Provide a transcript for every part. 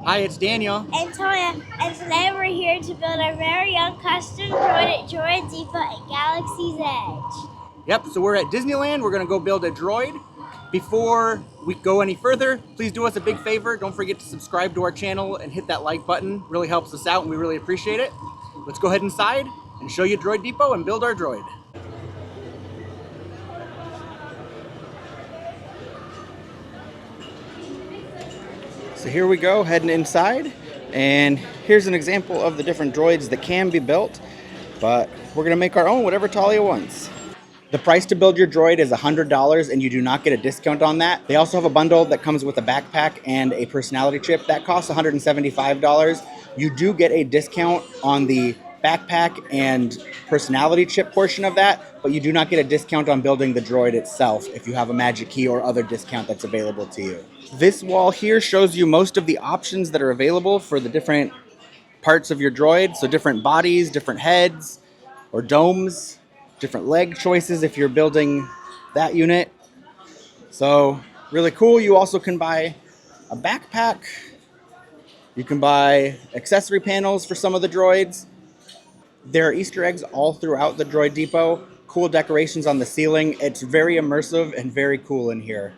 Hi, it's Daniel. And Toya, and today we're here to build our very own custom droid at Droid Depot at Galaxy's Edge. Yep, so we're at Disneyland. We're gonna go build a droid. Before we go any further, please do us a big favor. Don't forget to subscribe to our channel and hit that like button. Really helps us out and we really appreciate it. Let's go ahead inside and show you Droid Depot and build our droid. So here we go, heading inside. And here's an example of the different droids that can be built, but we're gonna make our own, whatever Talia wants. The price to build your droid is $100 and you do not get a discount on that. They also have a bundle that comes with a backpack and a personality chip. That costs $175. You do get a discount on the backpack and personality chip portion of that, but you do not get a discount on building the droid itself if you have a magic key or other discount that's available to you. This wall here shows you most of the options that are available for the different parts of your droid. So different bodies, different heads or domes, different leg choices if you're building that unit. So really cool. You also can buy a backpack. You can buy accessory panels for some of the droids. There are Easter eggs all throughout the Droid Depot. Cool decorations on the ceiling. It's very immersive and very cool in here.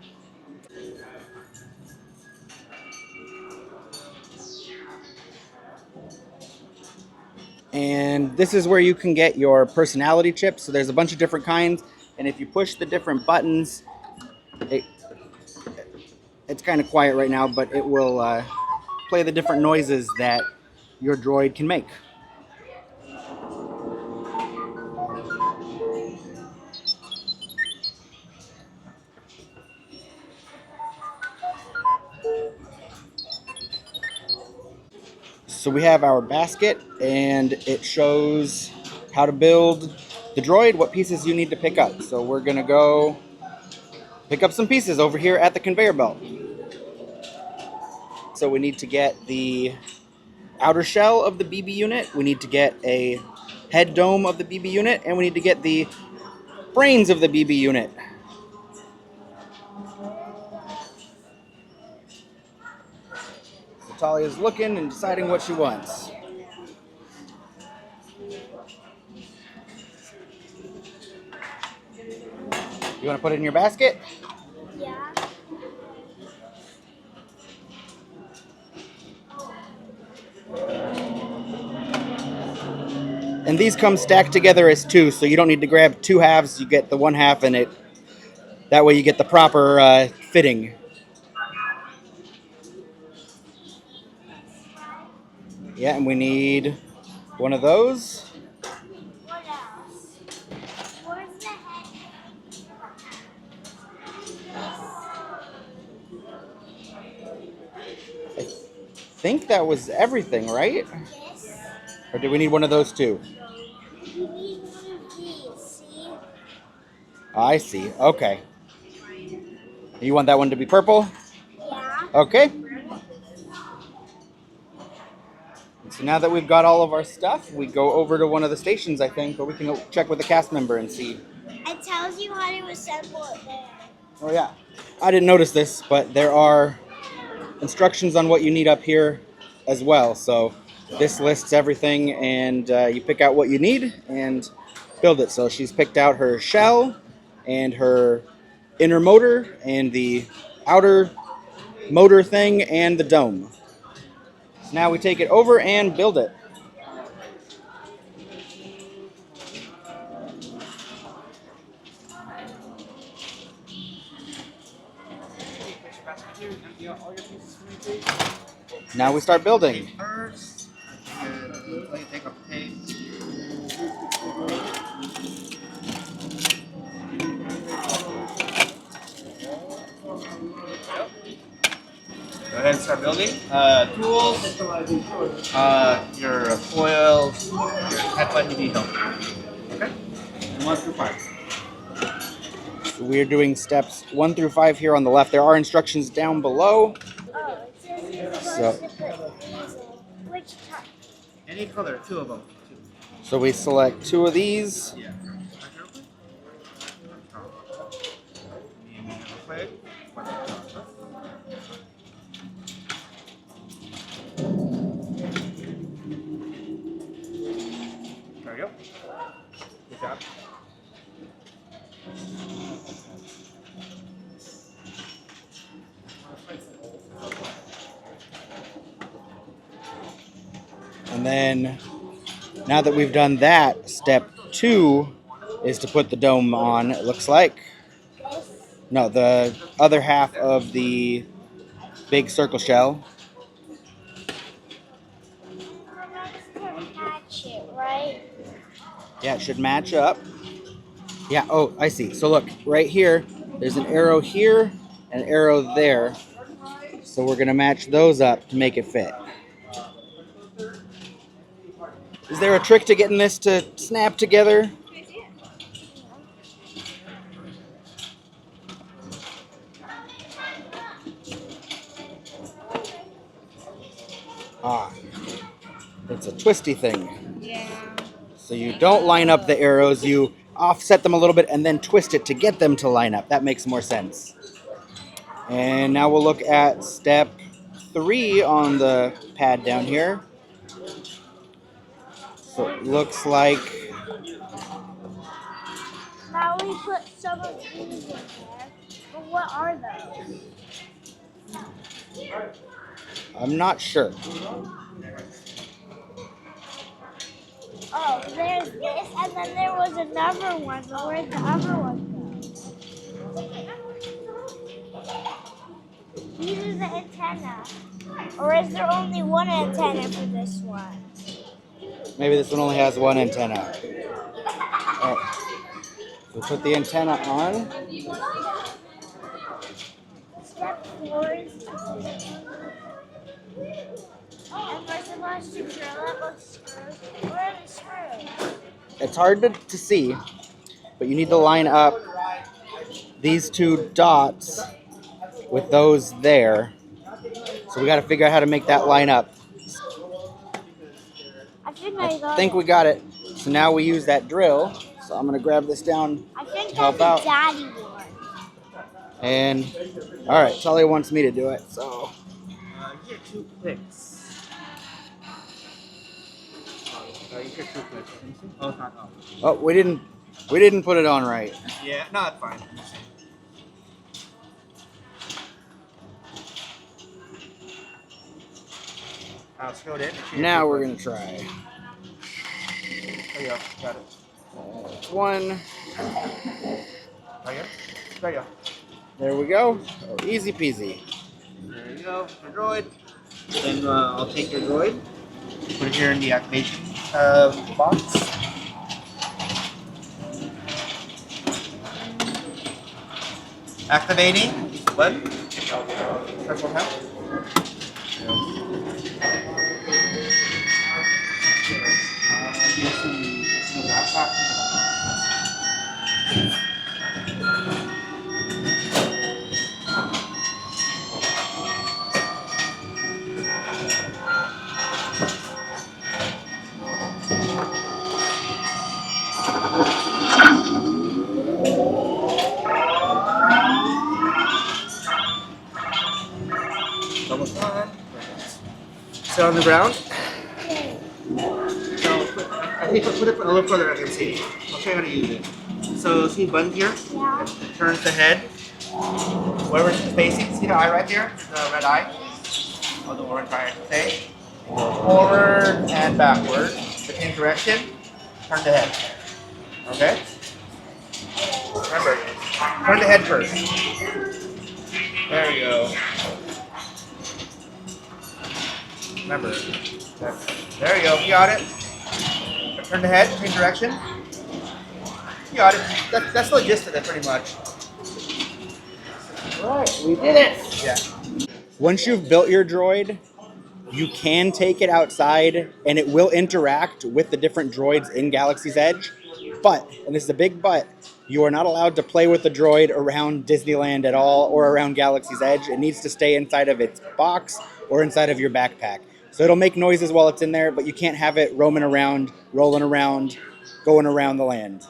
And this is where you can get your personality chips. So there's a bunch of different kinds. And if you push the different buttons, it's kind of quiet right now, but it will play the different noises that your droid can make. So we have our basket, and it shows how to build the droid, what pieces you need to pick up. So we're gonna go pick up some pieces over here at the conveyor belt. So we need to get the outer shell of the BB unit, we need to get a head dome of the BB unit, and we need to get the brains of the BB unit. So Talia's looking and deciding what she wants. You want to put it in your basket? Yeah. And these come stacked together as two, so you don't need to grab two halves. You get the one half, and that way you get the proper fitting. Yeah, and we need one of those. What else? Where's the head? I think that was everything, right? This. Or do we need one of those too? You need one of these, see? I see. Okay. You want that one to be purple? Yeah. Okay. So now that we've got all of our stuff, we go over to one of the stations, I think, or we can check with the cast member and see. It tells you how to assemble it there. Oh yeah. I didn't notice this, but there are instructions on what you need up here as well. So this lists everything, and you pick out what you need and build it. So she's picked out her shell and her inner motor and the outer motor thing and the dome. So now we take it over and build it. Now we start building. First, you take off the tape. Go ahead and start building. Tools, your foils, your headlight you need help. Okay? And 1 through 5. We're doing steps 1 through 5 here on the left. There are instructions down below. Oh, it says you're So- supposed to put these in. Which type? Any color, 2 of them. So we select 2 of these. Yeah. And then now that we've done that, step 2 is to put the dome on, it looks like. No, the other half of the big circle shell. Match it, right? Yeah, it should match up. Yeah, oh, I see. So look, right here, there's an arrow here and an arrow there. So we're gonna match those up to make it fit. Is there a trick to getting this to snap together? Ah, it's a twisty thing. Yeah. So you don't line up the arrows, you offset them a little bit and then twist it to get them to line up. That makes more sense. And now we'll look at step 3 on the pad down here. So it looks like, Now we put some of these in there. But what are those? I'm not sure. Oh, there's this, and then there was another one. But where'd the other one go? These are the antenna. Or is there only one antenna for this one? Maybe this one only has one antenna. Oh. We'll put the antenna on. Step 4 is... And we're supposed to drill it with screws. Where are the screws? It's hard to see, but you need to line up these 2 dots with those there. So we got to figure out how to make that line up. I think we got it. So now we use that drill. So I'm going to grab this down to help out. Daddy one. And, all right, Talia wants me to do it, so. You get 2 clicks. You get 2 clicks. Oh, it's not on. Oh, we didn't put it on right. Yeah, no, it's fine. I'll show it. Now we're going to try. There you go. Got it. One. There you go. There we go. Oh, easy peasy. There you go. Your droid. Then I'll take your droid, put it here in the activation box. Activating. What? Press one time. Almost done. Sit on the ground. I think put it a little further I can see. I'll show you how to use it. So see the button here? Yeah. It turns the head. Wherever it's facing, see the eye right there? The red eye? Oh, the orange eye, say. Forward and backward. The same direction. Turn the head. Okay? Remember, turn the head first. There you go. Remember. There you go. You got it. Turn the head, change direction. You got it. That's the gist of it, pretty much. Alright, we did it! Yeah. Once you've built your droid, you can take it outside and it will interact with the different droids in Galaxy's Edge. But, and this is a big but, you are not allowed to play with the droid around Disneyland at all or around Galaxy's Edge. It needs to stay inside of its box or inside of your backpack. So it'll make noises while it's in there, but you can't have it roaming around, rolling around, going around the land.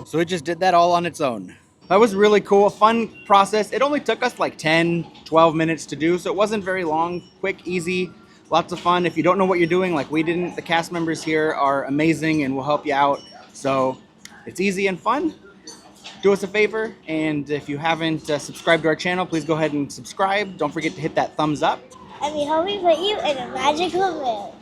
So it just did that all on its own. That was really cool, fun process. It only took us like 10, 12 minutes to do, so it wasn't very long, quick, easy, lots of fun. If you don't know what you're doing like we didn't, the cast members here are amazing and will help you out. So it's easy and fun. do us a favor, and if you haven't subscribed to our channel, please go ahead and subscribe. Don't forget to hit that thumbs up. And we hope we put you in a magical mood.